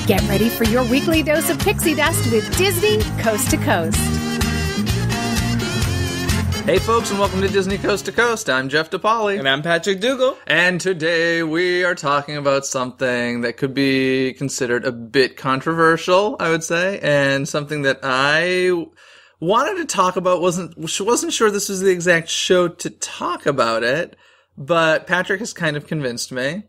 Get ready for your weekly dose of pixie dust with Disney Coast to Coast. Hey folks, and welcome to Disney Coast to Coast. I'm Jeff DePaoli. And I'm Patrick Dougal. And today we are talking about something that could be considered a bit controversial, I would say, and something that I wanted to talk about. Wasn't sure this was the exact show to talk about it, but Patrick has kind of convinced me.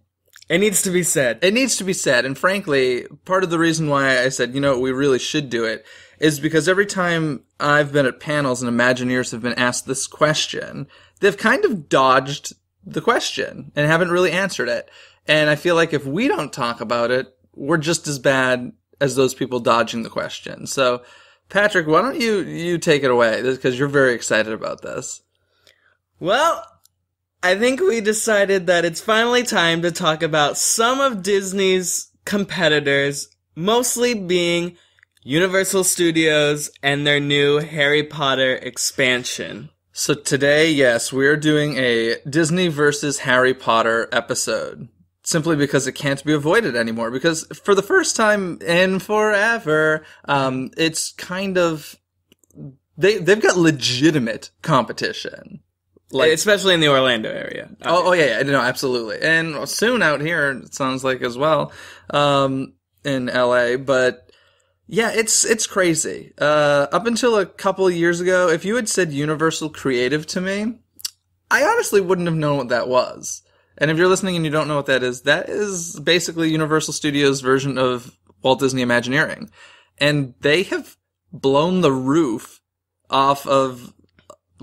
It needs to be said. It needs to be said, and frankly, part of the reason why I said, we really should do it is because every time I've been at panels and Imagineers have been asked this question, they've kind of dodged the question and haven't really answered it. And I feel like if we don't talk about it, we're just as bad as those people dodging the question. So, Patrick, why don't you take it away, because you're very excited about this. Well, I think we decided that it's finally time to talk about some of Disney's competitors, mostly being Universal Studios and their new Harry Potter expansion. So today, yes, we're doing a Disney versus Harry Potter episode. Simply because it can't be avoided anymore. Because for the first time in forever, it's kind of... They've got legitimate competition. Like, especially in the Orlando area. Oh yeah, no, absolutely. And soon out here, it sounds like as well, in LA. But yeah, it's crazy. Up until a couple of years ago, if you had said Universal Creative to me, I honestly wouldn't have known what that was. And if you're listening and you don't know what that is basically Universal Studios' version of Walt Disney Imagineering. And they have blown the roof off of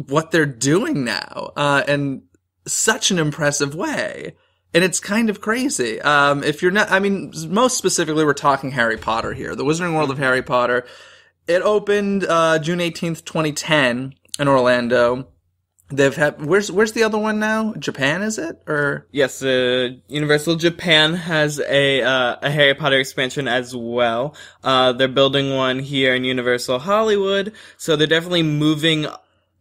what they're doing now, in such an impressive way. And it's kind of crazy. If you're not, most specifically, we're talking Harry Potter here. The Wizarding World of Harry Potter. It opened, June 18th, 2010 in Orlando. They've had, where's the other one now? Japan, is it? Or? Yes, Universal Japan has a Harry Potter expansion as well. They're building one here in Universal Hollywood, so they're definitely moving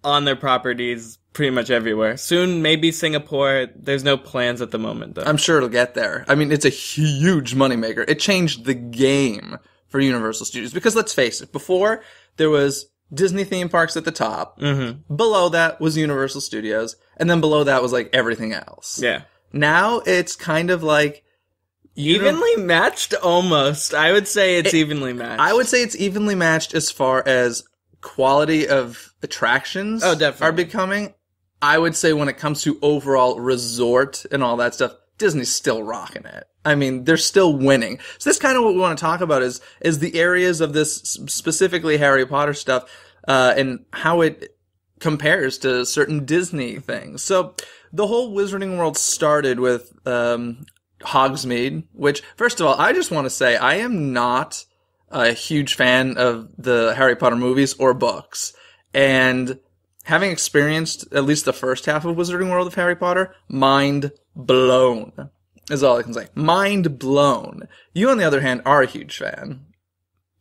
on their properties pretty much everywhere. Soon, maybe Singapore. There's no plans at the moment, though. I'm sure it'll get there. It's a huge moneymaker. It changed the game for Universal Studios. Because let's face it, before, there was Disney theme parks at the top. Mm-hmm. Below that was Universal Studios. And then below that was, everything else. Yeah. Now, it's kind of like... Evenly matched, almost. I would say it's evenly matched. I would say it's evenly matched as far as quality of attractions are becoming. I would say when it comes to overall resort and all that stuff, Disney's still rocking it. They're still winning. So that's kind of what we want to talk about is the areas of this, specifically Harry Potter stuff, and how it compares to certain Disney things. So the whole Wizarding World started with Hogsmeade, which, first of all, I just want to say I am not a huge fan of the Harry Potter movies or books. And having experienced at least the first half of Wizarding World of Harry Potter, mind blown is all I can say. Mind blown. You, on the other hand, are a huge fan.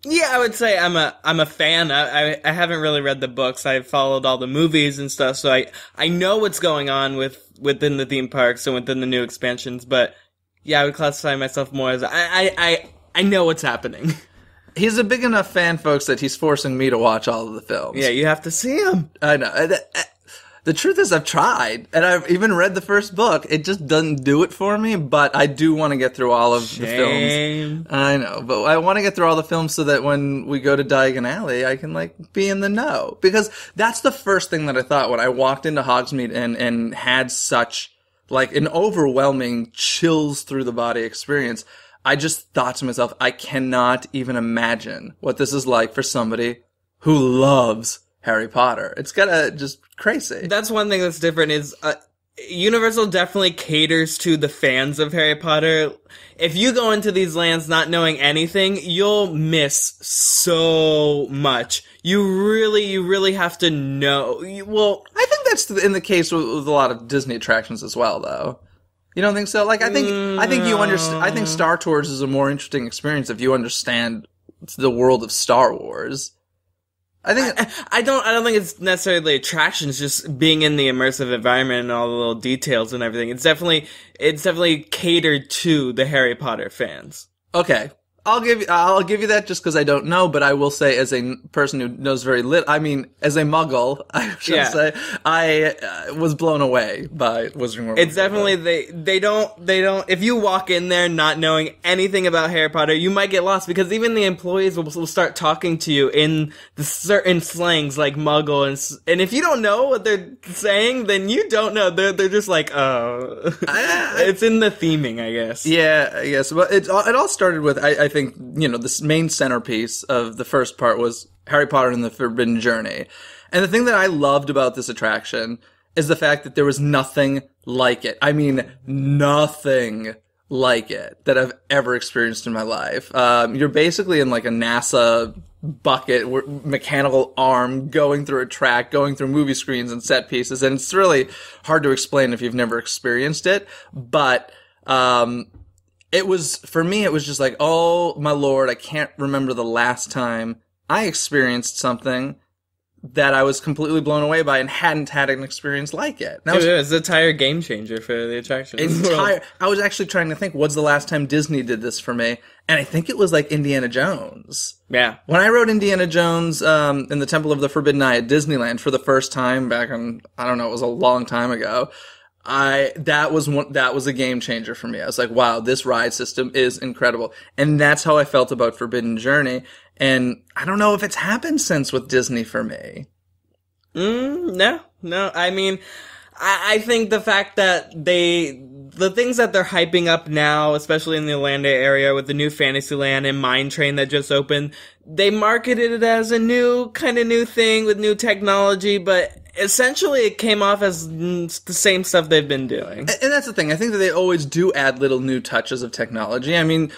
Yeah, I would say I'm a fan. I haven't really read the books. I've followed all the movies and stuff, so I know what's going on within the theme parks and within the new expansions, but yeah, I would classify myself more as I know what's happening. He's a big enough fan, folks, that he's forcing me to watch all of the films. Yeah, you have to see them. I know. The truth is I've tried, and I've even read the first book. It just doesn't do it for me, but I do want to get through all of the films. I know, but I want to get through all the films so that when we go to Diagon Alley, I can, be in the know. Because that's the first thing that I thought when I walked into Hogsmeade and had such, an overwhelming chills through the body experience. I just thought to myself, I cannot even imagine what this is like for somebody who loves Harry Potter. It's just crazy. That's one thing that's different is, Universal definitely caters to the fans of Harry Potter. If you go into these lands not knowing anything, you'll miss so much. You really have to know. I think that's in the case with a lot of Disney attractions as well, though. You don't think so? I think you understand. I think Star Tours is a more interesting experience if you understand the world of Star Wars. I don't think it's necessarily attractions, just being in the immersive environment and all the little details and everything. It's definitely catered to the Harry Potter fans. Okay. I'll give you that just because I don't know, but I will say, as a person who knows very little, I mean, as a Muggle, I should say, I was blown away by Wizarding World. It's definitely they don't. If you walk in there not knowing anything about Harry Potter, you might get lost because even the employees will start talking to you in the certain slangs like Muggle, and if you don't know what they're saying, then you don't know. They're just like, oh, it's in the theming, I guess. Yeah, I guess. But it all started with I think, this main centerpiece of the first part was Harry Potter and the Forbidden Journey. And the thing that I loved about this attraction is the fact that there was nothing like it. I mean, nothing like it that I've ever experienced in my life. You're basically in like a NASA bucket, mechanical arm, going through a track, going through movie screens and set pieces. And it's really hard to explain if you've never experienced it. But, for me, it was just like, oh my Lord, I can't remember the last time I experienced something that I was completely blown away by and hadn't had an experience like it. It was an entire game changer for the attraction. I was actually trying to think, what's the last time Disney did this for me? And I think it was like Indiana Jones. Yeah. When I rode Indiana Jones in the Temple of the Forbidden Eye at Disneyland for the first time back in, I don't know, it was a long time ago. That was a game changer for me. I was like, wow, this ride system is incredible. And that's how I felt about Forbidden Journey. And I don't know if it's happened since with Disney for me. No. I mean, I think the fact that the things that they're hyping up now, especially in the Orlando area with the new Fantasyland and Mine Train that just opened, they marketed it as a new thing with new technology, but essentially it came off as the same stuff they've been doing. And that's the thing. I think that they always do add little new touches of technology. I mean,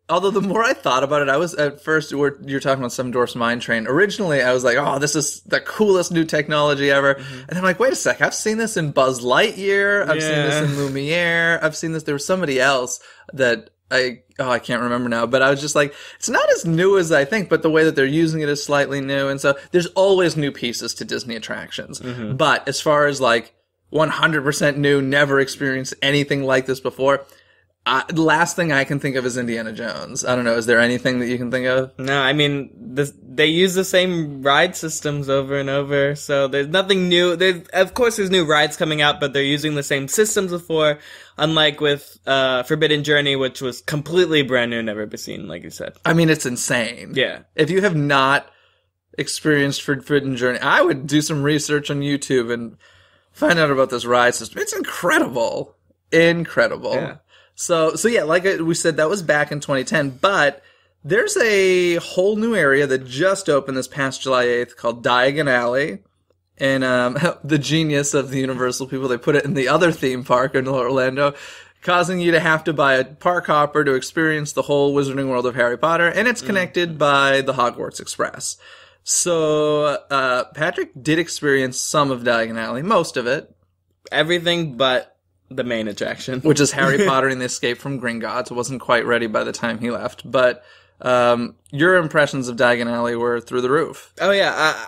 although the more I thought about it, I was at first, you're talking about Seven Dwarfs Mine Train. Originally, I was like, oh, this is the coolest new technology ever. Mm-hmm. And I'm like, wait a sec, I've seen this in Buzz Lightyear. I've seen this in Lumiere. I've seen this. There was somebody else that I can't remember now, but I was just like, it's not as new as I think, but the way that they're using it is slightly new. And so there's always new pieces to Disney attractions. Mm-hmm. But as far as like 100% new, never experienced anything like this before, the last thing I can think of is Indiana Jones. I don't know. Is there anything that you can think of? No, I mean, they use the same ride systems over and over, so there's nothing new. Of course, there's new rides coming out, but they're using the same systems before, unlike with Forbidden Journey, which was completely brand new, never been seen, like you said. I mean, it's insane. Yeah. If you have not experienced Forbidden Journey, I would do some research on YouTube and find out about this ride system. It's incredible. Incredible. Yeah. So yeah, like we said, that was back in 2010, but there's a whole new area that just opened this past July 8th called Diagon Alley. And the genius of the Universal people, they put it in the other theme park in Orlando, causing you to have to buy a park hopper to experience the whole Wizarding World of Harry Potter, and it's connected by the Hogwarts Express. So Patrick did experience some of Diagon Alley, most of it. Everything but the main attraction. Which is Harry Potter and the Escape from Gringotts. It wasn't quite ready by the time he left. But your impressions of Diagon Alley were through the roof. Oh, yeah.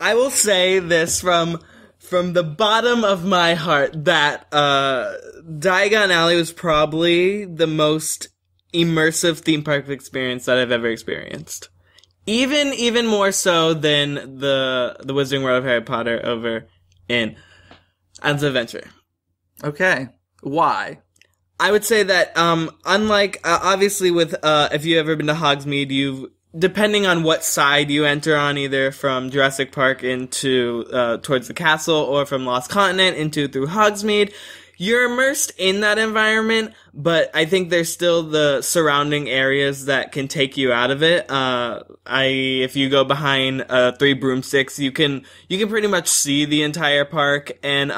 I will say this from the bottom of my heart that Diagon Alley was probably the most immersive theme park experience that I've ever experienced. Even more so than the Wizarding World of Harry Potter over in Islands of Adventure. Okay. Why? I would say that, unlike, obviously with, if you've ever been to Hogsmeade, depending on what side you enter on, either from Jurassic Park into, towards the castle, or from Lost Continent through Hogsmeade, you're immersed in that environment, but I think there's still the surrounding areas that can take you out of it. If you go behind, 3 broomsticks, you can pretty much see the entire park, and,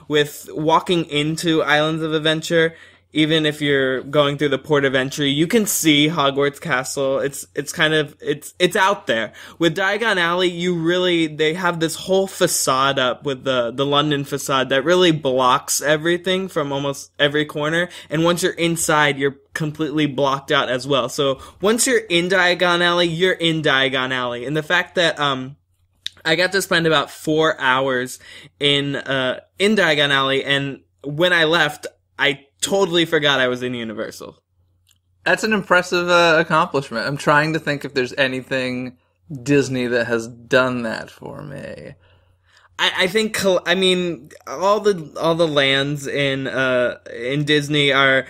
with walking into Islands of Adventure, even if you're going through the port of entry, you can see Hogwarts Castle. It's out there. With Diagon Alley, they have this whole facade up with the London facade that really blocks everything from almost every corner. And once you're inside, you're completely blocked out as well. So once you're in Diagon Alley, you're in Diagon Alley. And the fact that, I got to spend about 4 hours in Diagon Alley, and when I left, I totally forgot I was in Universal. That's an impressive accomplishment. I'm trying to think if there's anything Disney that has done that for me. I think, I mean, all the lands in Disney are,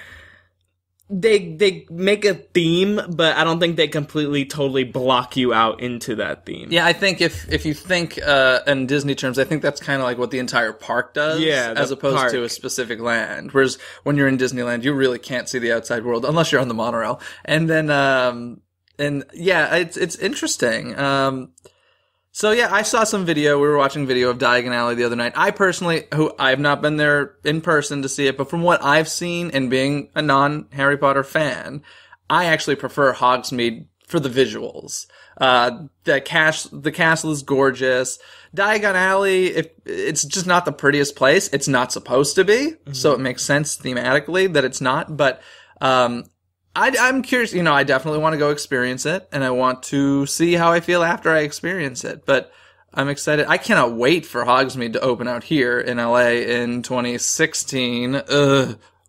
they make a theme, but I don't think they completely, totally block you out into that theme. Yeah, I think if you think in Disney terms, I think that's kind of like what the entire park does, as opposed to a specific land. Whereas when you're in Disneyland, you really can't see the outside world unless you're on the monorail. And then, and yeah, it's interesting. So yeah, I saw some video. We were watching video of Diagon Alley the other night. I personally, I have not been there in person to see it, but from what I've seen and being a non-Harry Potter fan, I actually prefer Hogsmeade for the visuals. The castle is gorgeous. Diagon Alley, it's just not the prettiest place. It's not supposed to be, so it makes sense thematically that it's not, but, I'm curious, I definitely want to go experience it, and I want to see how I feel after I experience it, but I'm excited. I cannot wait for Hogsmeade to open out here in LA in 2016.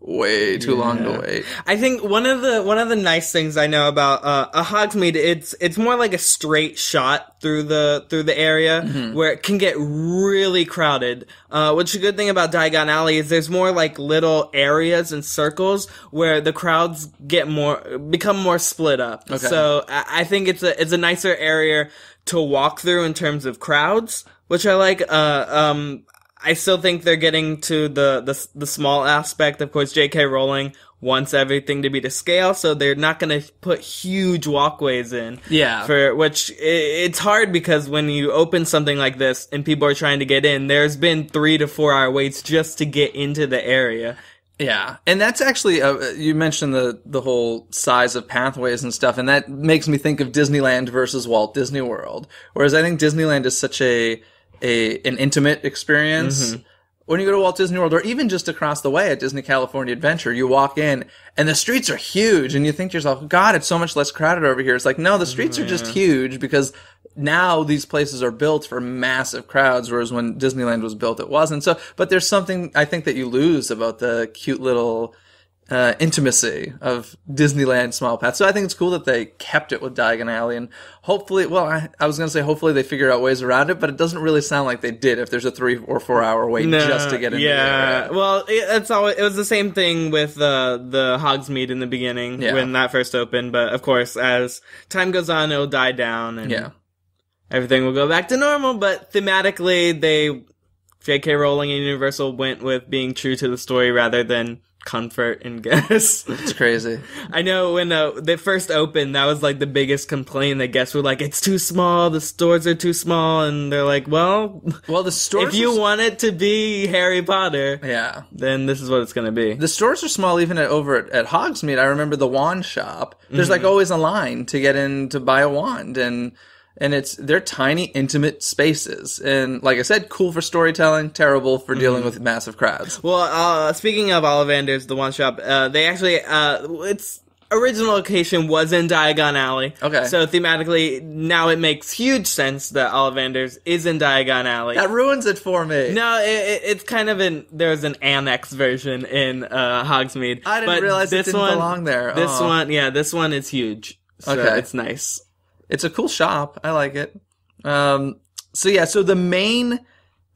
Way too long to wait. I think one of the nice things I know about a Hogsmeade, it's more like a straight shot through the area where it can get really crowded. Which a good thing about Diagon Alley is there's more like little areas and circles where the crowds become more split up. Okay. So I think it's a nicer area to walk through in terms of crowds, which I like. I still think they're getting to the small aspect. Of course, J.K. Rowling wants everything to be to scale, so they're not going to put huge walkways in. Yeah. It's hard because when you open something like this and people are trying to get in, there's been 3 to 4 hour waits just to get into the area. Yeah, and that's actually, you mentioned the whole size of pathways and stuff, and that makes me think of Disneyland versus Walt Disney World. Whereas I think Disneyland is such an intimate experience. When you go to Walt Disney World, or even just across the way at Disney California Adventure, you walk in and the streets are huge, and you think to yourself, God, it's so much less crowded over here. It's like, no, the streets are just huge because now these places are built for massive crowds, whereas when Disneyland was built, it wasn't. So, but there's something I think that you lose about the cute little intimacy of Disneyland small paths. So I think it's cool that they kept it with Diagon Alley, and hopefully, well, I was going to say hopefully they figure out ways around it, but it doesn't really sound like they did if there's a 3 or 4 hour wait just to get into the area. Well, it was the same thing with the Hogsmeade in the beginning when that first opened, but of course, as time goes on, it'll die down, and everything will go back to normal, but thematically, J.K. Rowling and Universal went with being true to the story rather than comfort and guests. It's crazy. I know when they first opened, that was like the biggest complaint. The guests were like, "It's too small. The stores are too small." And they're like, "Well, the stores. If you want it to be Harry Potter, then this is what it's going to be." The stores are small, even over at Hogsmeade. I remember the wand shop. There's like always a line to get in to buy a wand, and they're tiny, intimate spaces. And like I said, cool for storytelling, terrible for dealing with massive crowds. Well, speaking of Ollivander's, the one shop, they actually, its original location was in Diagon Alley. Okay. So thematically, now it makes huge sense that Ollivander's is in Diagon Alley. That ruins it for me. No, it's kind of there's an annex version in Hogsmeade. I didn't realize it didn't belong there. This one is huge. So it's nice. It's a cool shop. I like it. So the main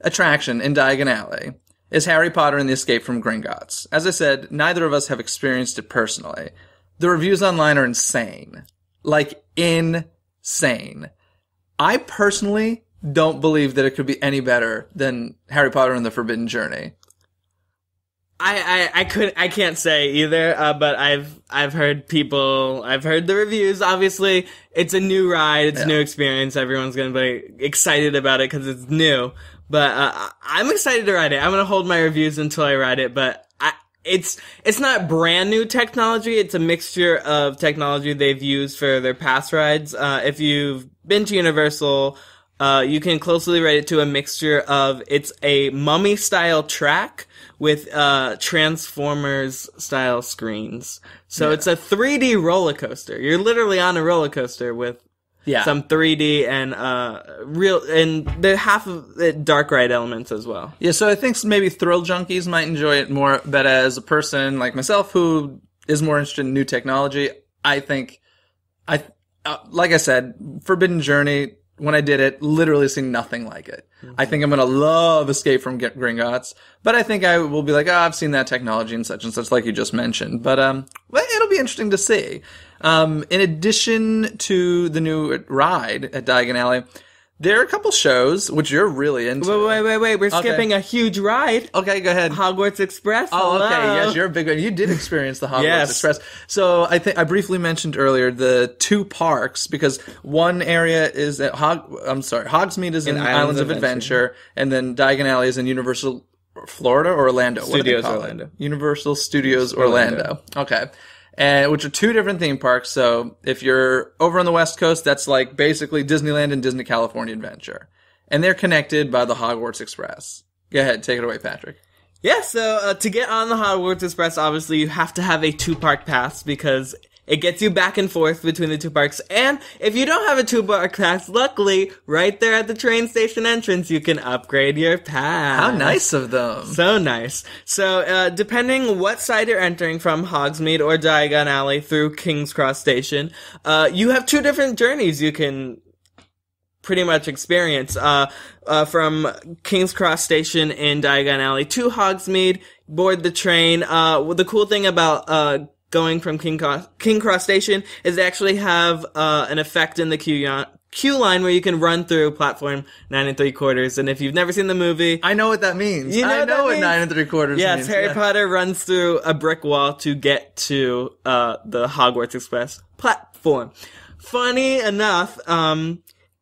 attraction in Diagon Alley is Harry Potter and the Escape from Gringotts. As I said, neither of us have experienced it personally. The reviews online are insane. Like, insane. I personally don't believe that it could be any better than Harry Potter and the Forbidden Journey. I can't say either, but I've heard the reviews. Obviously, it's a new ride, it's a new experience. Everyone's gonna be excited about it because it's new. But I'm excited to ride it. I'm gonna hold my reviews until I ride it. But it's not brand new technology. It's a mixture of technology they've used for their past rides. If you've been to Universal, you can closely rate it to a mixture of it's a Mummy style track with Transformers style screens. So it's a 3D roller coaster. You're literally on a roller coaster with some 3D and the half of it dark ride elements as well. Yeah, so I think maybe thrill junkies might enjoy it more, but as a person like myself who is more interested in new technology. I think, like I said, Forbidden Journey, when I did it, literally seen nothing like it. Mm-hmm. I think I'm going to love Escape from Gringotts, but I think I will be like, I've seen that technology and such, like you just mentioned. But it'll be interesting to see. In addition to the new ride at Diagon Alley, there are a couple shows, which you're really into. Wait. We're skipping a huge ride. Okay, go ahead. Hogwarts Express. Oh, Hello. okay. Yes, you're a big one. You did experience the Hogwarts Yes. Express. So I think I briefly mentioned earlier the two parks, because one area is at Hogsmeade is in Islands of Adventure, and then Diagon Alley is in Universal Florida or Orlando. Studios Orlando. Universal Studios Orlando. Okay. And which are two different theme parks. So if you're over on the West Coast, that's like basically Disneyland and Disney California Adventure. And they're connected by the Hogwarts Express. Go ahead, take it away, Patrick. Yeah, so to get on the Hogwarts Express, obviously you have to have a 2-park pass because it gets you back and forth between the 2 parks. And if you don't have a 2-park pass, luckily, right there at the train station entrance, you can upgrade your pass. How nice of them. So nice. So, depending what side you're entering from, Hogsmeade or Diagon Alley through King's Cross Station, you have 2 different journeys you can pretty much experience. From King's Cross Station in Diagon Alley to Hogsmeade, board the train. The cool thing about, going from King Cross Station is they actually have an effect in the queue line where you can run through platform 9 3/4. And if you've never seen the movie, I know what that means. I know what 9 3/4 means. Yes, Harry Potter runs through a brick wall to get to the Hogwarts Express platform. Funny enough,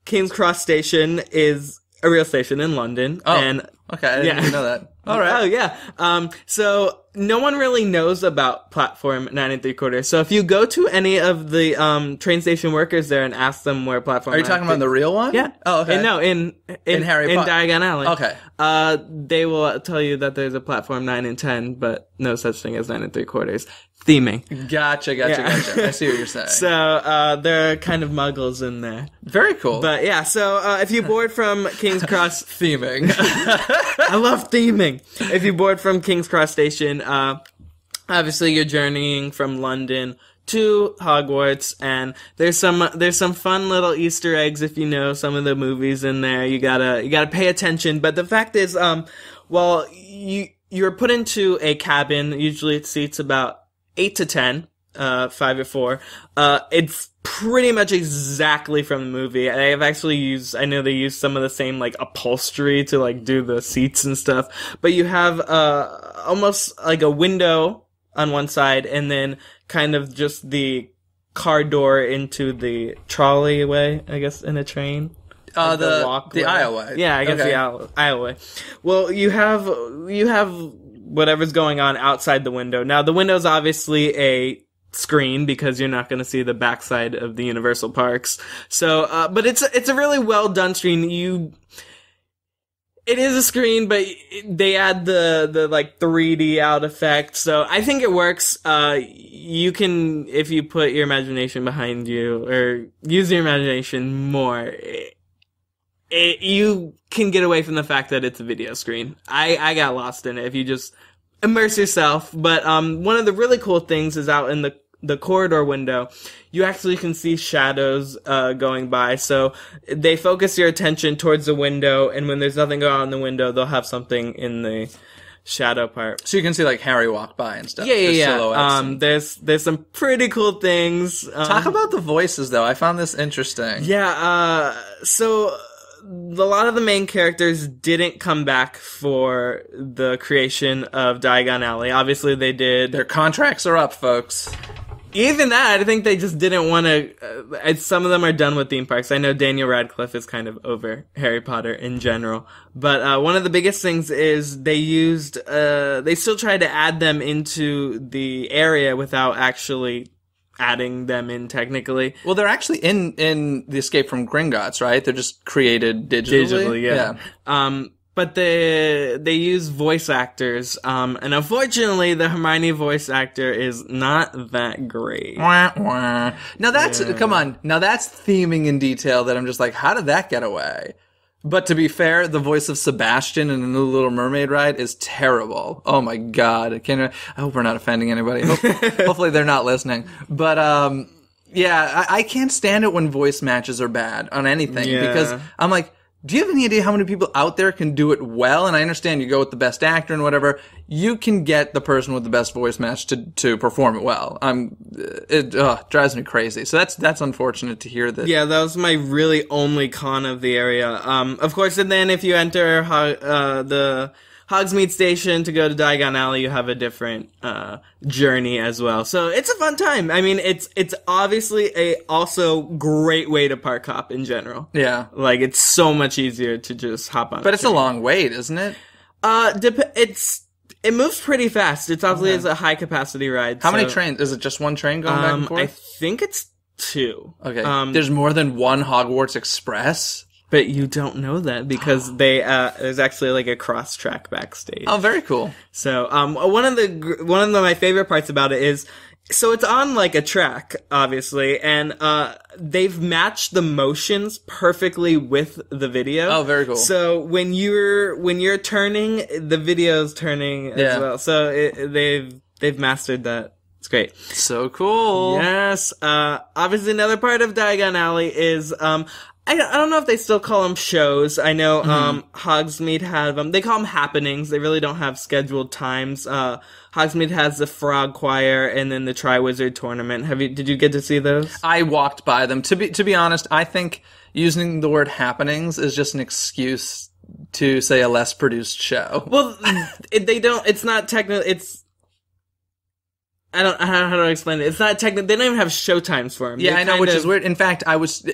King's Cross Station is a real station in London. Oh, and okay, I didn't even know that. All right. Oh, yeah. So no one really knows about platform 9 3/4. So if you go to any of the train station workers there and ask them where platform Are you talking about the real one? Yeah. Oh, okay. No, in Harry Potter. In Diagon Alley. Okay. They will tell you that there's a platform 9 and 10, but no such thing as 9 3/4. Theming. Gotcha. I see what you're saying. So, there are kind of muggles in there. Very cool. But yeah, so, if you board from King's Cross... Theming. I love theming. If you board from King's Cross Station, obviously you're journeying from London to Hogwarts, and there's some fun little Easter eggs if you know some of the movies in there. You gotta pay attention. But the fact is, you're put into a cabin. Usually it seats about 8 to 10, 5 or 4. It's pretty much exactly from the movie. I know they use some of the same, like, upholstery to, like, do the seats and stuff. But you have, almost like a window on one side and then kind of just the car door into the trolley way, I guess, in a train. Like the aisleway. Yeah, I guess okay. the aisleway. Well, you have whatever's going on outside the window. Now, the window's obviously a screen because you're not going to see the backside of the Universal Parks. So, but it's a really well done screen. It is a screen, but they add the like 3D out effect. So I think it works. You can, if you put your imagination behind you or use your imagination more, you can get away from the fact that it's a video screen. I got lost in it if you just immerse yourself. But one of the really cool things is out in the corridor window, you actually can see shadows going by. So they focus your attention towards the window, and when there's nothing going on in the window, they'll have something in the shadow part. So you can see like Harry walk by and stuff. Yeah. There's some pretty cool things. Talk about the voices though. I found this interesting. Yeah. So a lot of the main characters didn't come back for the creation of Diagon Alley. Obviously, they did. Their contracts are up, folks. Even that, I think they just didn't want to... some of them are done with theme parks. I know Daniel Radcliffe is kind of over Harry Potter in general. But one of the biggest things is they used... they still tried to add them into the area without actually adding them in technically. Well, they're actually in the Escape from Gringotts, right? They're just created digitally. Yeah. But they use voice actors, and unfortunately, the Hermione voice actor is not that great. Wah, wah. Now that's come on. Now that's theming in detail that I'm just like, how did that get away? But to be fair, the voice of Sebastian in the new Little Mermaid ride is terrible. Oh my god. I hope we're not offending anybody. Hopefully they're not listening. But, yeah, I can't stand it when voice matches are bad on anything. Yeah. Because I'm like, do you have any idea how many people out there can do it well? And I understand you go with the best actor and whatever. You can get the person with the best voice match to perform it well. It drives me crazy. So that's unfortunate to hear that. Yeah, that was my really only con of the area. Of course, and then if you enter the Hogsmeade Station to go to Diagon Alley, you have a different journey as well. So it's a fun time. I mean, it's obviously a also great way to park hop in general. Yeah. Like, it's so much easier to just hop on. But it's a long wait, isn't it? It moves pretty fast. It's obviously it's a high capacity ride. How many trains? Is it just one train going back and forth? I think it's 2. Okay. There's more than one Hogwarts Express? But you don't know that because there's actually like a cross track backstage. Oh, very cool. So, one of my favorite parts about it is, so it's on like a track, obviously, and they've matched the motions perfectly with the video. Oh, very cool. So when you're turning, the video's turning as well. So they've mastered that. It's great. So cool. Yes. Obviously another part of Diagon Alley is, I don't know if they still call them shows. I know, Hogsmeade have them. They call them happenings. They really don't have scheduled times. Hogsmeade has the Frog Choir and then the Triwizard Tournament. Did you get to see those? I walked by them. To be honest, I think using the word happenings is just an excuse to say a less produced show. Well, it's not technically, how do I explain it? It's not technical. They don't even have show times for them. Yeah, I know, which is weird. In fact, I was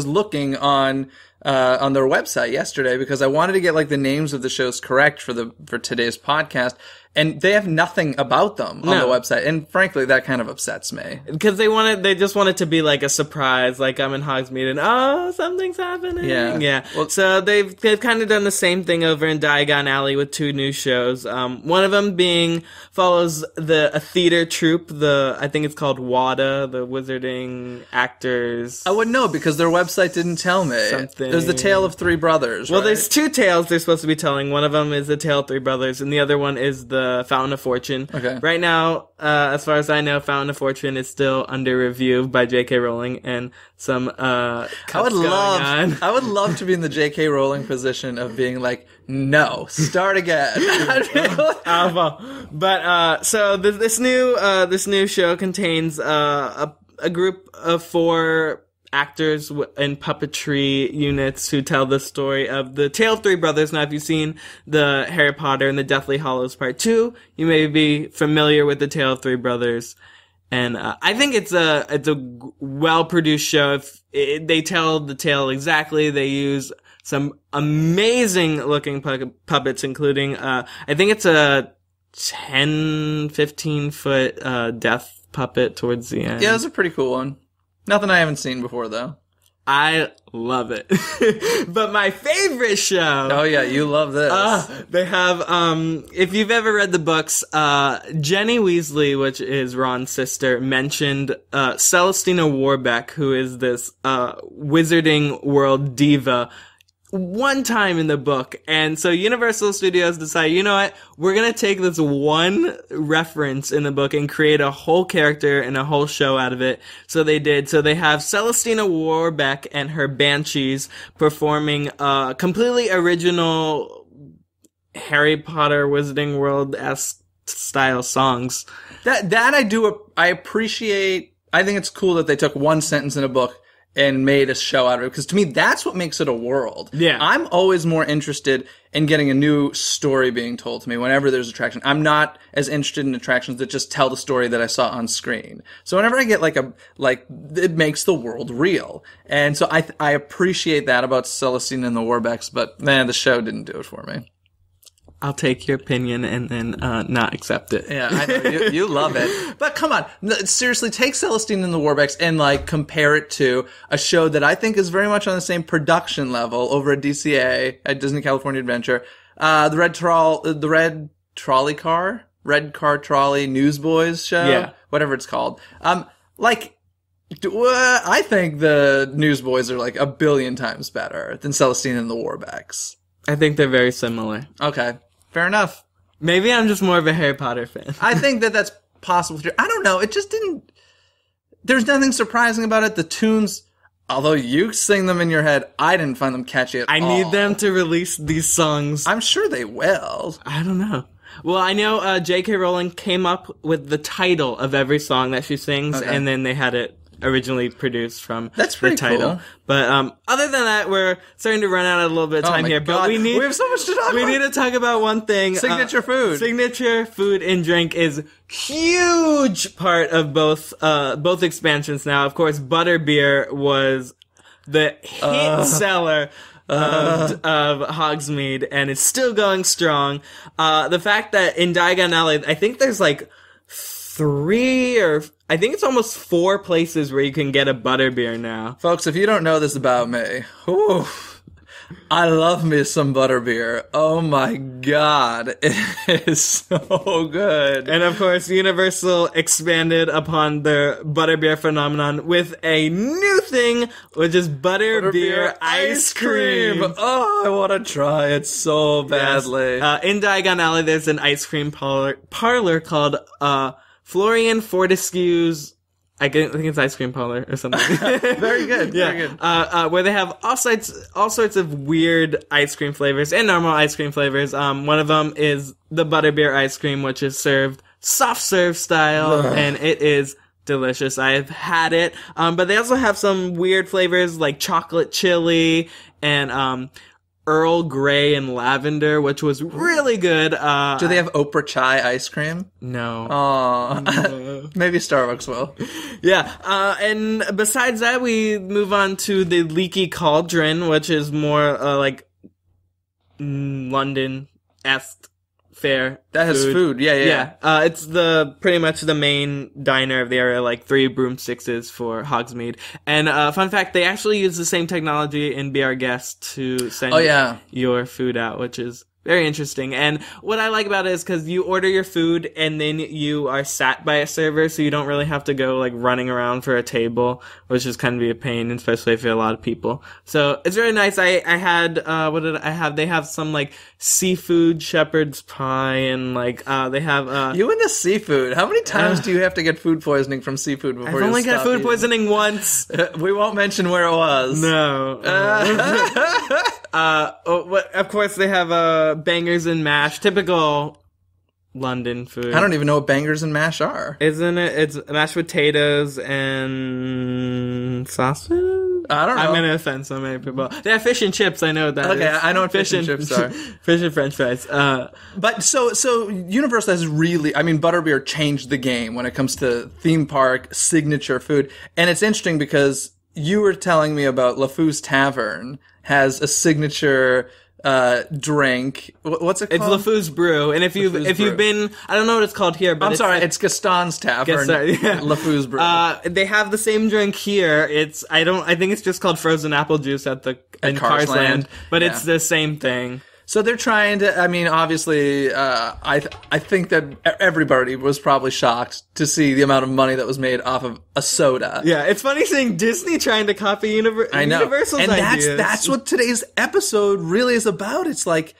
looking on their website yesterday because I wanted to get like the names of the shows correct for today's podcast, and they have nothing about them on the website. And frankly, that kind of upsets me. Because they just want it to be like a surprise, like I'm in Hogsmeade and something's happening. Yeah. Well, so they've kind of done the same thing over in Diagon Alley with 2 new shows. One of them follows a theater troupe. I think it's called WADA, the Wizarding Actors. I wouldn't know because their website didn't tell me. Something. There's the Tale of 3 Brothers. Well, right? There's 2 tales they're supposed to be telling. One of them is the Tale of 3 Brothers, and the other one is the Fountain of Fortune. Okay. Right now, as far as I know, Fountain of Fortune is still under review by J.K. Rowling, and some cuts going on. I would love to be in the J.K. Rowling position of being like, no, start again. But so this new show contains a group of 4 actors and puppetry units who tell the story of the Tale of 3 Brothers. Now, if you've seen the Harry Potter and the Deathly Hallows Part 2, you may be familiar with the Tale of 3 Brothers. And I think it's a well-produced show. If they tell the tale exactly, they use some amazing-looking puppets, including, I think it's a 10, 15-foot death puppet towards the end. Yeah, it's a pretty cool one. Nothing I haven't seen before, though. I love it. But my favorite show... Oh, yeah, you love this. They have, if you've ever read the books, Jenny Weasley, which is Ron's sister, mentioned Celestina Warbeck, who is this Wizarding World diva, one time in the book. And so Universal Studios decided, you know what, we're gonna take this one reference in the book and create a whole character and a whole show out of it. So they did. So they have Celestina Warbeck and her Banshees performing completely original Harry Potter Wizarding World-esque style songs. That I appreciate. I think it's cool that they took one sentence in a book and made a show out of it, because to me, that's what makes it a world. Yeah. I'm always more interested in getting a new story being told to me whenever there's attraction. I'm not as interested in attractions that just tell the story that I saw on screen. So whenever I get it makes the world real. And so I appreciate that about Celestine and the Warbecks, but man, the show didn't do it for me. I'll take your opinion and then not accept it. Yeah, I know. You love it. But come on. Seriously, take Celestine and the Warbecks and, compare it to a show that I think is very much on the same production level over at DCA, at Disney California Adventure. The Red Car Trolley Newsboys show? Yeah. Whatever it's called. I think the Newsboys are like a billion times better than Celestine and the Warbecks. I think they're very similar. Okay, fair enough. Maybe I'm just more of a Harry Potter fan. I think that's possible. I don't know. It just didn't... There's nothing surprising about it. The tunes, although you sing them in your head, I didn't find them catchy at all. I need them to release these songs. I'm sure they will. I don't know. Well, I know J.K. Rowling came up with the title of every song that she sings, and then they had it originally produced from the title. Cool. But other than that, we're starting to run out of a little bit of time here. God. But we have so much to talk about. We need to talk about one thing. Signature food. Signature food and drink is huge part of both expansions now. Of course, butterbeer was the hit seller of Hogsmeade, and it's still going strong. The fact that in Diagon Alley, I think there's like 3 or I think it's almost 4 places where you can get a butterbeer now. Folks, if you don't know this about me, I love me some butterbeer. Oh my god, it is so good. And of course, Universal expanded upon their butterbeer phenomenon with a new thing, which is butterbeer ice cream. Oh, I want to try it so badly. Yes. In Diagon Alley, there's an ice cream parlor called Florian Fortescue's, I think it's ice cream parlor or something. Very good. Yeah. Very good. Where they have all sorts of weird ice cream flavors and normal ice cream flavors. One of them is the butterbeer ice cream, which is served soft serve style, and it is delicious. I've had it. But they also have some weird flavors like chocolate chili and Earl Grey and lavender, which was really good. Do they have Oprah chai ice cream? No. Oh, maybe Starbucks will. Yeah. And besides that, we move on to the Leaky Cauldron, which is more like London-esque fare. That has food. Yeah. It's pretty much the main diner of the area, like 3 broomsticks for Hogsmeade. And fun fact, they actually use the same technology in Be Our Guest to send your food out, which is very interesting. And what I like about it is because you order your food and then you are sat by a server, so you don't really have to go like running around for a table, which is kind of be a pain, especially if you have a lot of people. So it's really nice. I had, what did I have? They have some like seafood shepherd's pie and like, they have, You and the seafood. How many times do you have to get food poisoning from seafood before I've only got food poisoning once. We won't mention where it was. No. Of course they have, bangers and mash, typical London food. I don't even know what bangers and mash are. Isn't it? It's mashed potatoes and sausage? I don't know. I'm gonna offend so many people. They have fish and chips, I know what that is. Okay, I know what fish and chips are. Fish and french fries. But so Universal has really, I mean, butterbeer changed the game when it comes to theme park signature food. And it's interesting because you were telling me about LeFou's Tavern has a signature drink. What's it called? It's LeFou's Brew. And if you've been, I don't know what it's called here, but it's Gaston's Tavern. LeFou's Brew. They have the same drink here. I think it's just called frozen apple juice at Cars Land, but it's the same thing. So they're trying to, I mean, obviously, I think that everybody was probably shocked to see the amount of money that was made off of a soda. Yeah, it's funny seeing Disney trying to copy Universal's ideas. And that's what today's episode really is about. It's like,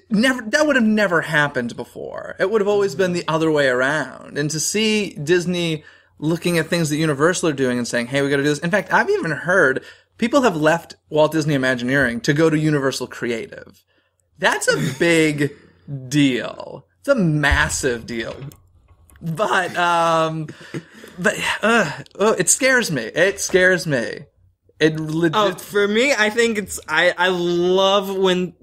that would have never happened before. It would have always been the other way around. And to see Disney looking at things that Universal are doing and saying, hey, we gotta do this. In fact, I've even heard people have left Walt Disney Imagineering to go to Universal Creative. That's a big deal. It's a massive deal. But it scares me. It scares me. For me, I think I love when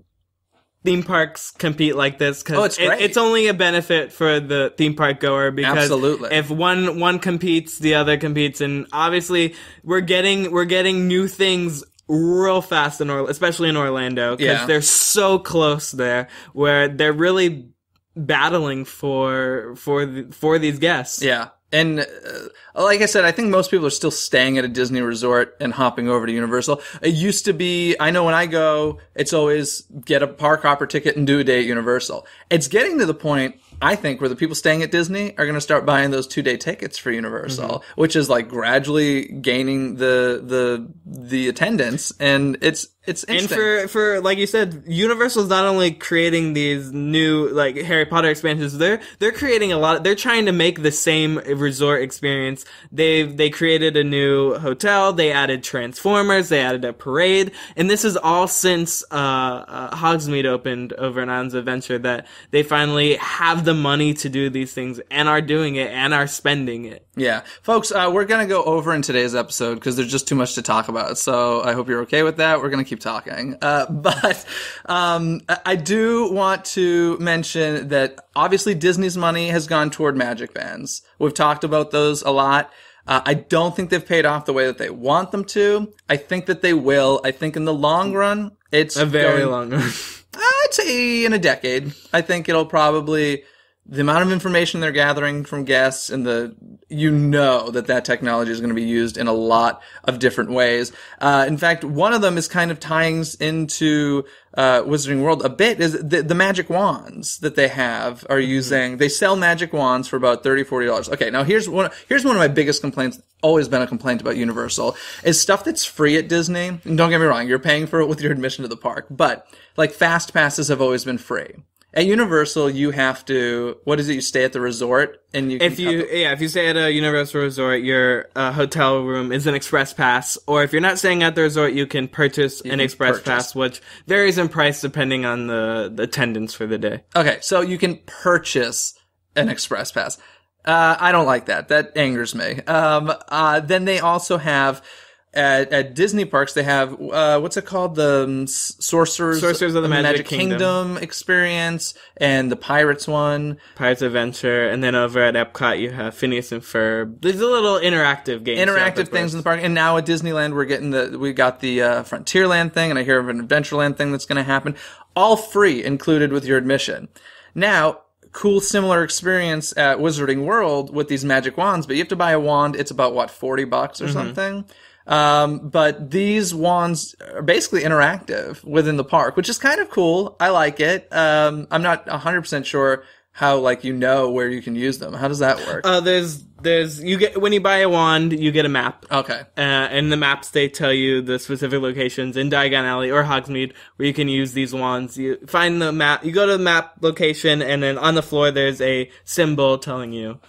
theme parks compete like this because it's only a benefit for the theme park goer because absolutely. If one competes, the other competes, and obviously we're getting new things real fast especially in Orlando because they're so close there where they're really battling for these guests. Yeah. And like I said, I think most people are still staying at a Disney resort and hopping over to Universal. It used to be, I know when I go, it's always get a park hopper ticket and do a day at Universal. It's getting to the point I think where the people staying at Disney are going to start buying those 2-day tickets for Universal, which is like gradually gaining the attendance, and it's interesting. And for like you said, Universal's not only creating these new like Harry Potter expansions, they're creating they're trying to make the same resort experience. They created a new hotel, they added Transformers, they added a parade, and this is all since Hogsmeade opened over in Islands of Adventure, that they finally have the money to do these things and are doing it and are spending it. Yeah. Folks, we're going to go over in today's episode because there's just too much to talk about. So I hope you're okay with that. We're going to keep talking. But I do want to mention that obviously Disney's money has gone toward Magic Bands. We've talked about those a lot. I don't think they've paid off the way that they want them to. I think that they will. I think in the long run, it's a very long run. I'd say in a decade. I think it'll probably... The amount of information they're gathering from guests and that technology is going to be used in a lot of different ways. In fact, one of them is kind of tying into Wizarding World a bit, is the magic wands that they have are using. They sell magic wands for about $30, $40. Okay, now here's one of my biggest complaints, always been a complaint about Universal, is stuff that's free at Disney. And don't get me wrong, you're paying for it with your admission to the park, but like fast passes have always been free. At Universal, you have to, what is it, you stay at the resort, and you can if you stay at a Universal resort, your hotel room is an express pass, or if you're not staying at the resort, you can purchase an express pass, which varies in price depending on the attendance for the day. Okay, so you can purchase an express pass. I don't like that. That angers me. Then they also have... At Disney parks, they have, what's it called? The Sorcerers of the Magic Kingdom experience, and the Pirates one. Pirates Adventure, and then over at Epcot, you have Phineas and Ferb. There's a little interactive games. Interactive things in the park. And now at Disneyland, we got the Frontierland thing, and I hear of an Adventureland thing that's going to happen. All free, included with your admission. Now, cool similar experience at Wizarding World with these magic wands, but you have to buy a wand. It's about, $40 or something? But these wands are basically interactive within the park, which is kind of cool. I like it. I'm not 100% sure how, where you can use them. How does that work? When you buy a wand, you get a map. Okay. And the maps, they tell you the specific locations in Diagon Alley or Hogsmeade where you can use these wands. You find the map, you go to the map location, and then on the floor there's a symbol telling you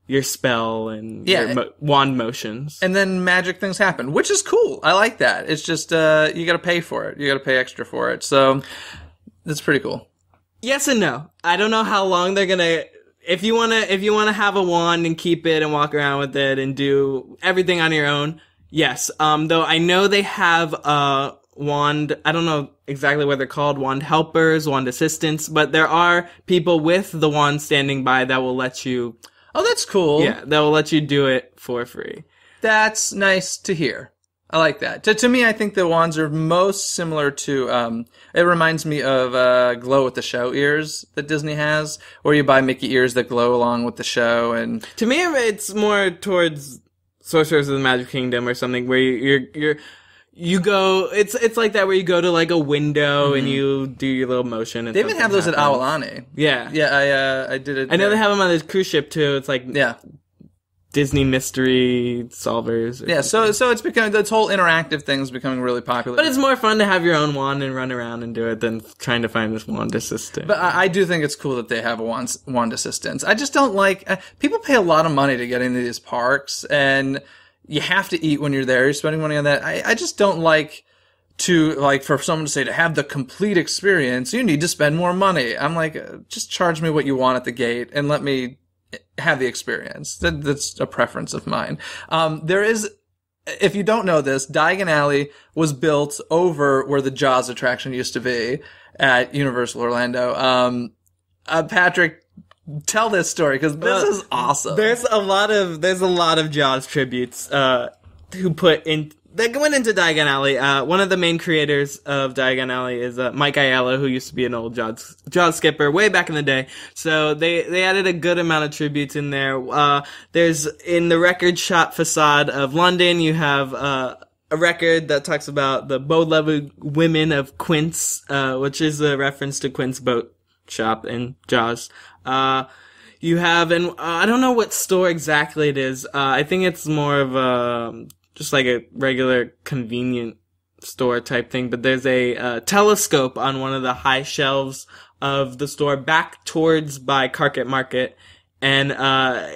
your spell and your wand motions. And then magic things happen, which is cool. I like that. It's just, you gotta pay for it. You gotta pay extra for it. So, that's pretty cool. Yes and no. I don't know how long they're gonna... If you wanna have a wand and keep it and walk around with it and do everything on your own, yes. Though I know they have a wand, I don't know exactly what they're called, wand helpers, wand assistants, but there are people with the wand standing by that will let you... Oh, that's cool. Yeah, that will let you do it for free. That's nice to hear. I like that. To me, I think the wands are most similar to, it reminds me of glow with the show ears that Disney has, where you buy Mickey ears that glow along with the show. And to me, it's more towards Sorcerers of the Magic Kingdom or something, where you go, it's like that, where you go to a window and you do your little motion. And they even have those at Aulani. Yeah. Yeah, I did it. I know they have them on the cruise ship too. It's Disney mystery solvers. Yeah, so it's becoming, this whole interactive thing's becoming really popular. But it's more fun to have your own wand and run around and do it than trying to find this wand assistant. But I do think it's cool that they have a wand assistants. I just don't people pay a lot of money to get into these parks, and you have to eat when you're there. You're spending money on that. I just don't for someone to say, to have the complete experience, you need to spend more money. I'm just charge me what you want at the gate and let me have the experience. That's a preference of mine. There is, if you don't know this, Diagon Alley was built over where the Jaws attraction used to be at Universal Orlando. Patrick, tell this story, because this is awesome. There's a lot of Jaws tributes that went into Diagon Alley. One of the main creators of Diagon Alley is Mike Aiello, who used to be an old Jaws skipper way back in the day. So they added a good amount of tributes in there. There's, in the record shop facade of London, you have a record that talks about the bow-legged women of Quince, which is a reference to Quince boat shop in Jaws. You have, and I don't know what store exactly it is. I think it's more of just like a regular convenient store type thing, but there's a telescope on one of the high shelves of the store back towards by Carpet Market, and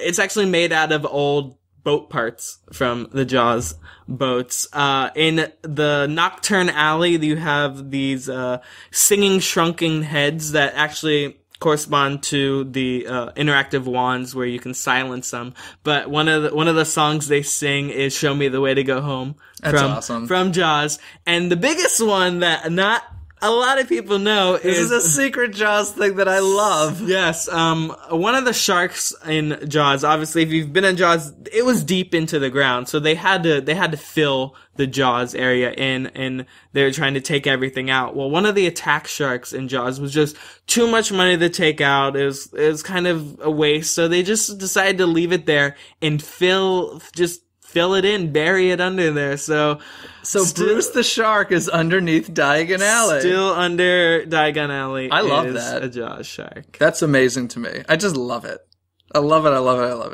it's actually made out of old boat parts from the Jaws boats. In the Nocturne Alley, you have these singing shrunken heads that actually correspond to the interactive wands where you can silence them. But one of the songs they sing is "Show Me the Way to Go Home." That's awesome. From Jaws. And the biggest one that not a lot of people know this is a secret Jaws thing that I love. Yes, one of the sharks in Jaws. Obviously, if you've been in Jaws, it was deep into the ground, so they had to fill the Jaws area in, and they were trying to take everything out. Well, one of the attack sharks in Jaws was just too much money to take out. It was kind of a waste, so they just decided to leave it there and fill it in, bury it under there. So Bruce the Shark is underneath Diagon Alley. Still under Diagon Alley. I love that. A Jaws shark. That's amazing to me. I just love it. I love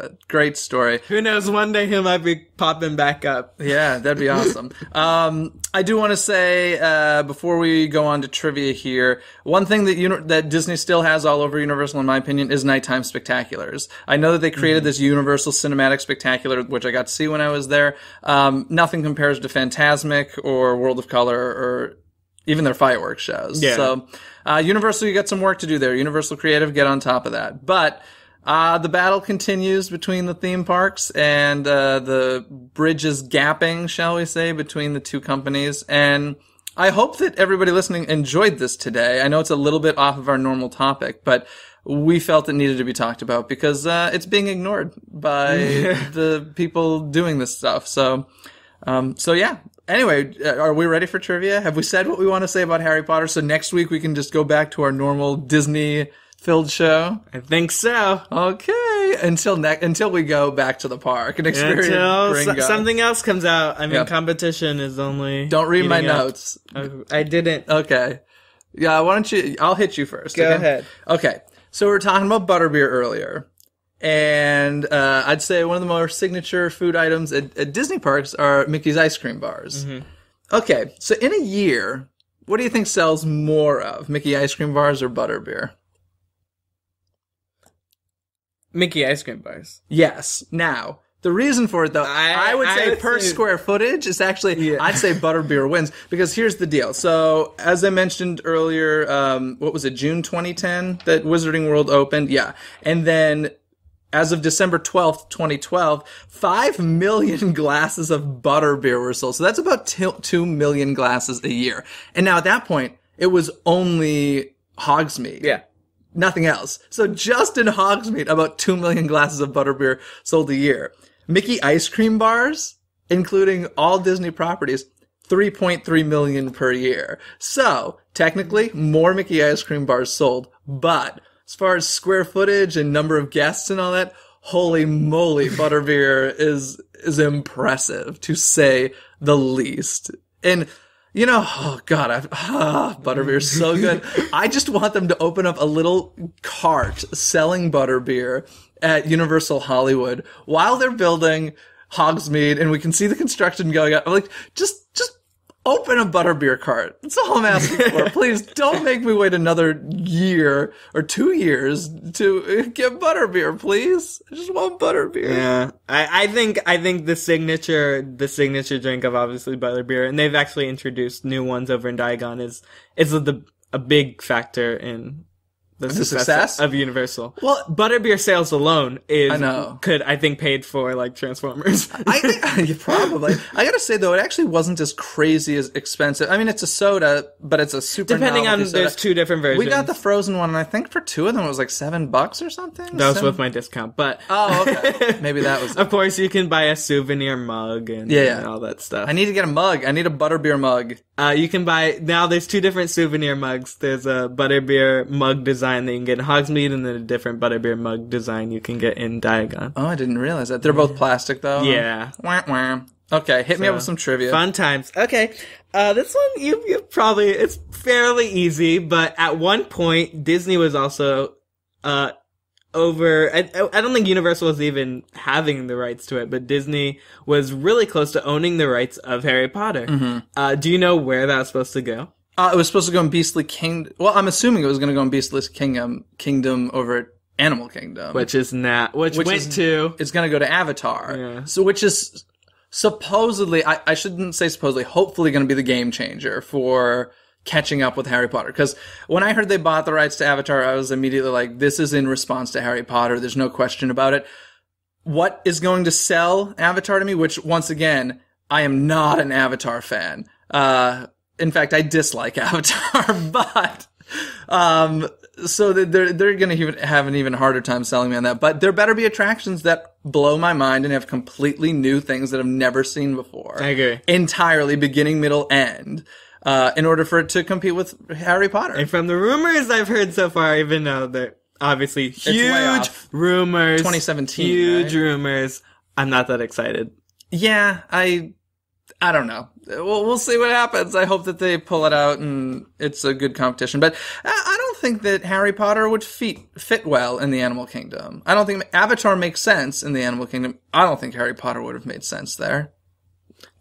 it. Great story. Who knows, one day he might be popping back up. Yeah, that'd be awesome. I do want to say, before we go on to trivia here, one thing that Disney still has all over Universal, in my opinion, is nighttime spectaculars. I know that they created this Universal Cinematic Spectacular, which I got to see when I was there. Nothing compares to Fantasmic or World of Color or even their fireworks shows. Yeah. So, Universal, you got some work to do there. Universal Creative, get on top of that. But the battle continues between the theme parks, and the bridge is gapping, shall we say, between the two companies. And I hope that everybody listening enjoyed this today. I know it's a little bit off of our normal topic, but we felt it needed to be talked about because it's being ignored by the people doing this stuff. So yeah. Anyway, are we ready for trivia? Have we said what we want to say about Harry Potter? So next week we can just go back to our normal Disney-filled show? I think so. Okay. Until we go back to the park and experience Gringo. Something else comes out. I mean, competition is only... Don't read my notes. I didn't. Okay. Yeah, why don't you... I'll hit you first. Go ahead. Okay. So we were talking about butterbeer earlier. And I'd say one of the more signature food items at Disney parks are Mickey's ice cream bars. Mm-hmm. Okay, so in a year, what do you think sells more of, Mickey ice cream bars or butterbeer? Mickey ice cream bars. Yes. Now, the reason for it, though, I would say per square footage, it's actually, I'd say butterbeer wins, because here's the deal. So, as I mentioned earlier, what was it, June 2010, that Wizarding World opened? Yeah. And then, as of December 12th, 2012, 5 million glasses of butterbeer were sold. So that's about 2 million glasses a year. And now at that point, it was only Hogsmeade. Yeah. Nothing else. So just in Hogsmeade, about 2 million glasses of butterbeer sold a year. Mickey ice cream bars, including all Disney properties, 3.3 million per year. So, technically, more Mickey ice cream bars sold, but as far as square footage and number of guests and all that, holy moly, butterbeer is impressive, to say the least. And, you know, oh God, butterbeer's so good. I just want them to open up a little cart selling butterbeer at Universal Hollywood while they're building Hogsmeade, and we can see the construction going on. I'm like, just open a butterbeer cart. That's all I'm asking for. Please don't make me wait another year or 2 years to get butterbeer, please. I just want butterbeer. Yeah. I think the signature drink of obviously butterbeer, and they've actually introduced new ones over in Diagon, is a big factor in the success of Universal. Well, butterbeer sales alone could paid for like Transformers. I think probably. I gotta say though, it actually wasn't as crazy as expensive. I mean, it's a soda, but it's a super depending on soda. There's two different versions. We got the frozen one, and I think for 2 of them it was like $7 or something. That was with my discount, but okay, maybe that was. Of course, you can buy a souvenir mug and all that stuff. I need to get a mug. I need a butterbeer mug. You can buy, now there's 2 different souvenir mugs. There's a butterbeer mug design that you can get in Hogsmeade, and then a different butterbeer mug design you can get in Diagon. Oh, I didn't realize that. They're both plastic, though? Yeah. Wah, wah. Okay, hit me up with some trivia. Fun times. Okay. This one, you probably, it's fairly easy, but at one point, Disney was also, I don't think Universal was even having the rights to it, but Disney was really close to owning the rights of Harry Potter. Mm-hmm. Do you know where that was supposed to go? It was supposed to go in Beastly Kingdom. Well, I'm assuming it was going to go in Beastly Kingdom over at Animal Kingdom. Which is not, which went to... It's going to go to Avatar. Yeah. So, which is supposedly, I shouldn't say supposedly, hopefully going to be the game changer for catching up with Harry Potter. Because when I heard they bought the rights to Avatar, I was immediately like, this is in response to Harry Potter. There's no question about it. What is going to sell Avatar to me, which, once again, I am not an Avatar fan. In fact, I dislike Avatar, but... so they're going to have an even harder time selling me on that. But there better be attractions that blow my mind and have completely new things that I've never seen before. I agree. Entirely, beginning, middle, end. In order for it to compete with Harry Potter. And from the rumors I've heard so far, even though they're obviously huge rumors. 2017. Huge right? rumors. I'm not that excited. Yeah, I don't know. We'll see what happens. I hope that they pull it out and it's a good competition. But I don't think that Harry Potter would fit well in the Animal Kingdom. I don't think Avatar makes sense in the Animal Kingdom. I don't think Harry Potter would have made sense there.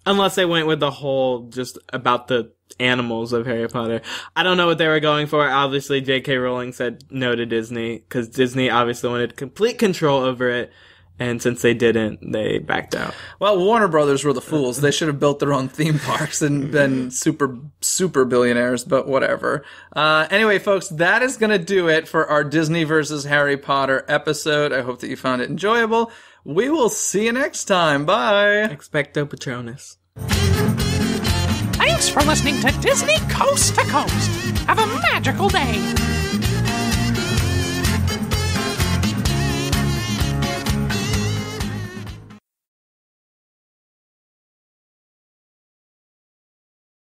Unless they went with the whole just about the animals of Harry Potter. I don't know what they were going for. Obviously, J.K. Rowling said no to Disney because Disney obviously wanted complete control over it. And since they didn't, they backed out. Well, Warner Brothers were the fools. They should have built their own theme parks and been super billionaires, but whatever. Anyway, folks, that is going to do it for our Disney versus Harry Potter episode. I hope that you found it enjoyable. We will see you next time. Bye. Expecto Patronus. Thanks for listening to Disney Coast to Coast. Have a magical day.